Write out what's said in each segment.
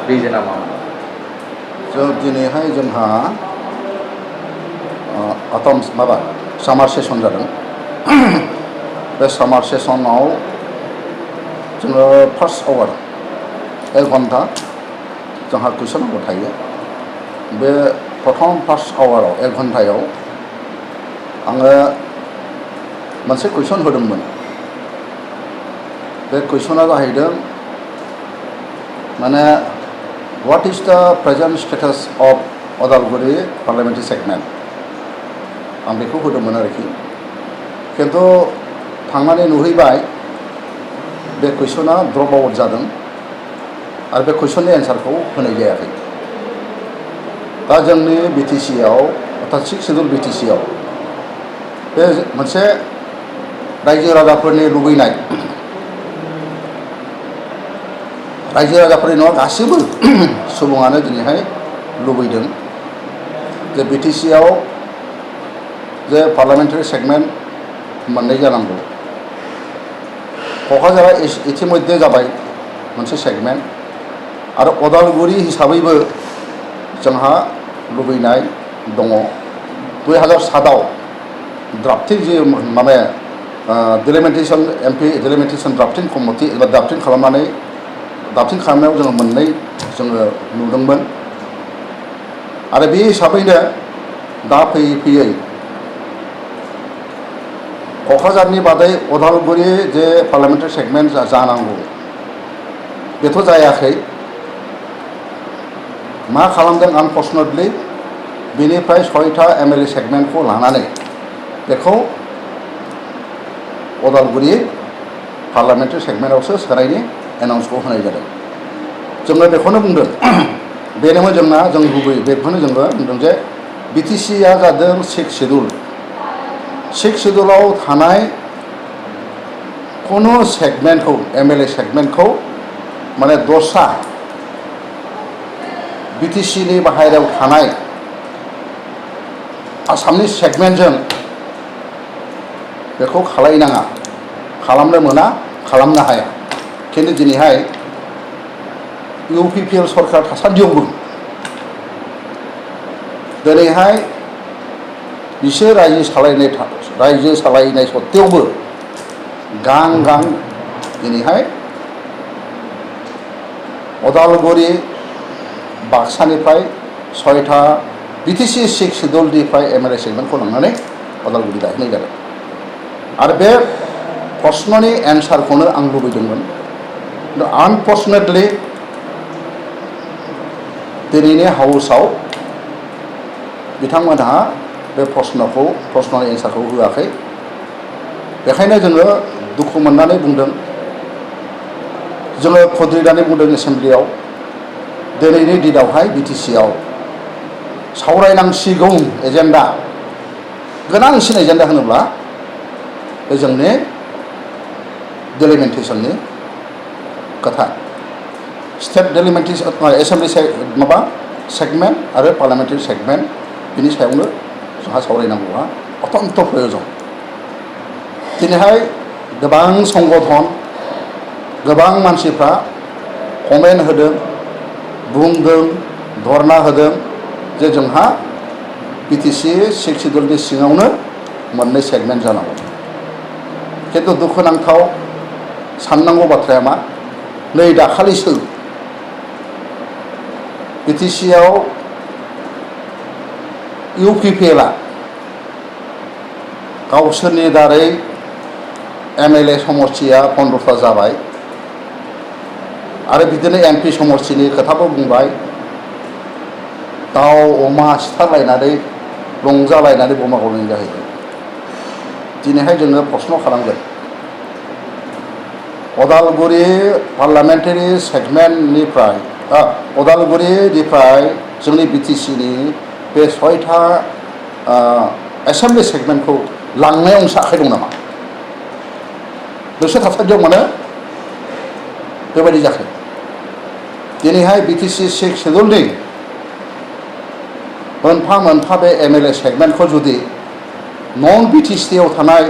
रिजना मा जों दिनैहाय जोंहा अटम माबा सामार सेसन जादों बे सामार सेसनाव जोङो फार्स्ट आवार 1 घन्टा जोंहा कुइसन आवार थायो बे प्रथम फार्स्ट आवाराव 1 घन्टायाव आङो मोनसे कुइसन होदोंमोन बे कुइसना जाहैदों माने what is the present status of Udalguri parliamentary segment आं बेखौ होदोंमोन आरोखि किन्तु थांनानै नुहैबाय बे कुइसना ड्रप आउट जादों आरो बे कुइसननि एन्सारखौ होनाय जायाखै दा जोंनि बिटिसि आव अर्थात 6 शेड्यूल बिटिसि आव बे मोनसे रायजो राजाफोरनि लुबैनाय रायजो राजाफोरनि नङा गासैबो सुबुङानो दिनैहाय लुबैदों जे बिटिसि आव जे पार्लियामेंटारि सेगमेंट मोननै जानांगौ क'क्राझारा इतिमध्ये जाबाय मोनसे सेगमेंट आरो अदालगुरि हिसाबैबो जोंहा लुबैनाय दङ 2007 आव ड्राफ्टिं जे माने delimitation MP delimitation drafting committee एबा ड्राफ्टिं खालामनायाव जोङो मोननै जोङो नुदोंमोन आरो बे हिसाबैनो दा फैयै फैयै क'क्राझारनि बादै अदालगुरि जे पार्लियामेंटारि सेगमेंट जानांगौ बेथ' जायाखै मा खालामदों आनफर्चुनेटलि बेनिफ्राय 6था एमएलए सेगमेंटखौ लानानै बेखौ अदालगुरि पार्लियामेंटारि सेगमेंटआवसो सोनायनि एनाउन्सखौ होनाय जादों जोङो बेखौनो बुंदों बेनोमोन जोंना जों गुबै बेखौनो जोङो बुंदों जे बिटिसिआ जादों 6 शेड्यूल 6 शेड्यूलाव थानाय खुनु सेगमेंटखौ एमएलए सेगमेंटखौ माने दस्रा बिटिसिनि बाहेरायाव थानाय आसामनि सेगमेंटजों बेखौ खालायनाङा खालामनो मोना खालामनो हाया खिन्थु दिनैहाय इउपिपिएल सरकार थासान्दियावबो दिनैहाय बिसोर रायजो सालायनाय सत्तेयावबो गां दिनैहाय अदालगुरि बाक्सानिफ्राय 6था बिटिसि 6 शेड्यूलनिफ्राय एमएलए सेगमेंटखौ लांनानै अदालगुरि गायहोनाय जादों आरो बे प्रश्ननि एन्सारखौनो आं लुबैदोंमोन आनफर्चुनेटलि दिनैनि हाउसआव बिथांमोनहा बे प्रश्ननि एन्सारखौ होआखै बेखायनो जोङो दुखु मोननानै बुंदों जोङो खुद्रिनानै बुंदों एसेम्ब्लियाव दिनैनि दिनावहाय बिटिसिआव सावरायनांसिगौ एजेन्डा गोनांसिन एजेन्डा होनोब्ला बे जोंनि डिलिमिटेशननि खोथा स्टेट डिलिमिटेशन एसेम्ब्लि माबा सेगमेंट आरो पार्लियामेंटारि सेगमेंट बिनि सायावनो जोंहा सावरायनांगौआ अत्यन्त प्रयोजन दिनैहाय गोबां संगठन गोबां मानसिफ्रा कमेन्ट होदों बुंदों धरना होदों जे जोंहा बिटिसि 6 शेड्यूलनि सिङावनो मोननै सेगमेंट जानांगौ किन्तु दुखुनांथाव साननांगौ बाथ्राया मा नै दाखालिसो बिटिसिआव इउपिपिएलआ गावसोरनि दारै एमएलए समष्टिया 15था जाबाय आरो बिदिनो एमपि समष्टिनि खोथाबो बुंबाय दाउ अमा सिथारलायनानै रंजालायनानै बमा गावनाय जाहैबाय दिनैहाय जोङो प्रश्न खालामगोन अदालगुरि पार्लियामेंटारि सेगमेंटनिफ्राय अदालगुरिनिफ्राय जोंनि बिटिसिनि बे 6था एसेम्ब्लि सेगमेंटखौ लांनायाव मोनसे आखाइ दं नामा नोंसोर थासान्दियाव मानो बेबायदि जाखो दिनैहाय बिटिसि 6 शेड्यूलनि मोनफा मोनफा बे एमएलए सेगमेंटखौ जुदि नन बिटिसिआव थानाय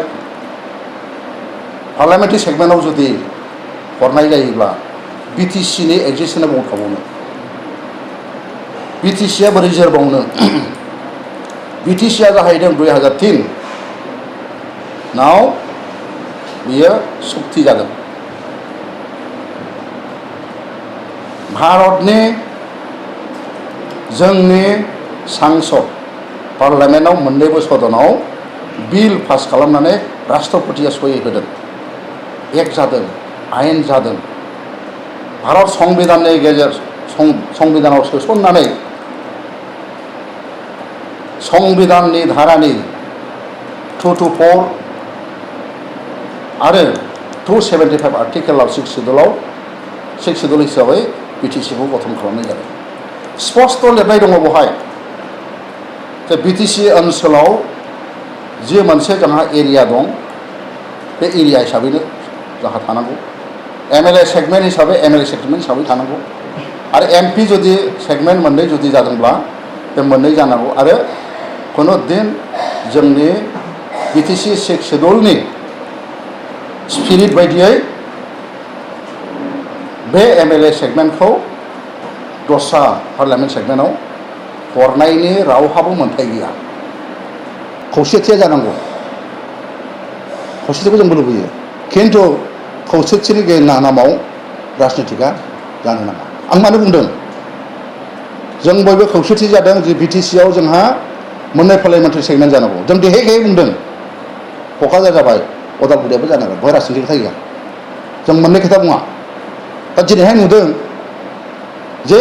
पार्लियामेंटारि सेगमेंटआव जुदि हरनाय जायोब्ला बिटिसिनि एक्जिस्टेन्सआ बबाव थाबावनो BTCआ बोरै जोरबावनो BTCआ जाहैदों 2003 नाव बियो सक्ति जादों भारतनि जोंनि सांसद पार्लियामेन्टआव मोननैबो सदनाव बिल पास खालामनानै राष्ट्रपतिया सहि होदों एक जादों आयेन जादों भारत संविधाननि गेजेर संविधानाव सोसननानै संविधाननि धारानि 224 आरो 275 आर्टिकेलाव 6 शिड्युल हिसाबै BTCखौ गठन खालामनाय जादों स्पष्ट लिरनाय दङ बेवहाय जे BTC ओनसोलाव जे मोनसे जोंहा एरिया दं बे एरिया हिसाबैनो जोंहा थानांगौ MLA सेगमेन्ट हिसाबै MLA सेगमेन्ट हिसाबै थानांगौ आरो MP जुदि सेगमेन्ट मोननै जुदि जादोंब्ला बे मोननै जानांगौ आरो कुनु दिन जोंनि BTC 6 शिड्युलनि स्पिरिट बायदियै बे MLA सेगमेन्टखौ दस्रा पार्लियामेन्ट सेगमेन्टआव हरनायनि रावहाबो मोन्थाय गैया खौसेथिया जानांगौ खौसेथिखौ जोंबो लुबैयो खिन्थु खौसेथिनि नामाव राजनितिका जानो नाङा आं मानो बुंदों जों बयबो खौसेथि जादों जे BTCआव जोंहा मोननै पार्लियामेन्टारि सेगमेन्ट जानांगौ जों देहाय बुंदों क'क्राझार जाबाय उदालगुरियाबो जानांगोन बहाय राजनितिक खोथा गैया जों मोननै खोथा बुङा दा दिनैहाय नुदों जे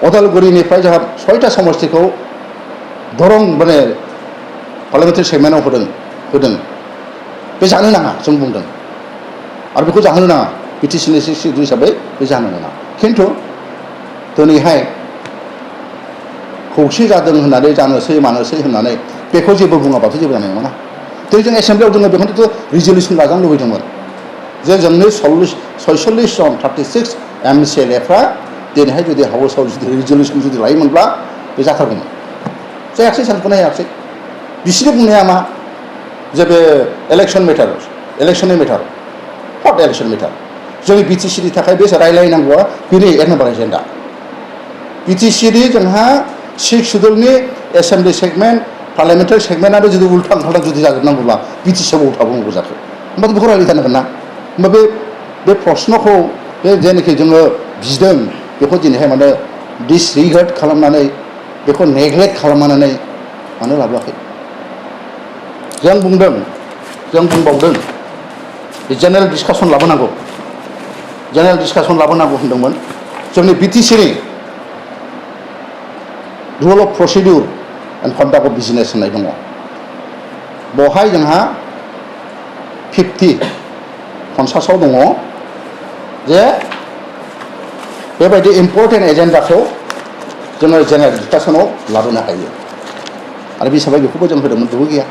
उदालगुरिनिफ्राय जोंहा 6टा समष्टिखौ दरं माने पार्लियामेन्टारि सेगमेन्टआव होदों बे जानो नाङा जों बुंदों आरो बेखौ जाहोनो नाङा BTCनि शिड्युल हिसाबै बे जानो नाङा खिन्थु दिनैहाय खौसे जादों होननानै जानोसै मानोसै होननानै बेखौ जेबो बुङाबाथ' जेबो जानाय नङा दिनै जों एसेम्ब्लियाव जोङो बेखौनोथ' रिजलिउसन लाजानो लुबैदोंमोन जे जोंनि 46 जन 36 MCLAफ्रा दिनैहाय जुदि हाउसआव जुदि रिजलिउसन जुदि लायोमोनब्ला बे जाथारगौमोन जायाखिसै सानख'नो हायाखिसै बिसोरनि बुंनाया मा जे बे इलेक्शननि मेटार हट इलेक्शन मेटार जोंनि BTCनि थाखाय बे रायलायनांगौआ बेनो 1 नाम्बार एजेन्डा BTCनि जोंहा 6 शिड्युलनि एसेम्ब्लि सेगमेन्ट पार्लियामेन्टारि सेगमेन्टआनो जुदि उल्थां फाल्थां जुदि जाजोबनांगौब्ला BTCआव बबाव थाबावनांगौ जाखो होमबा बेखौ रायलायथारनांगोन ना होमबा बे प्रश्नखौ बे जेनाखि जोङो बिदों बेखौ दिनैहाय माने डिसरिगार्ड खालामनानै बेखौ नेग्लेक्ट खालामनानै मानो लाबोआखै जों बुंबावदों जेनेरेल डिसकासन लाबोनांगौ होनदोंमोन जोंनि BTCनि rule of procedure and conduct of business होननाय दङ बेवहाय जोंहा 50 दङ जे बेबायदि इम्पर्टेन्ट एजेन्डाखौ जोङो जेनेरेल डिसकासनाव लाबोनो हायो आरो बे हिसाबै बेखौबो जों होदोंमोन बेबो गैया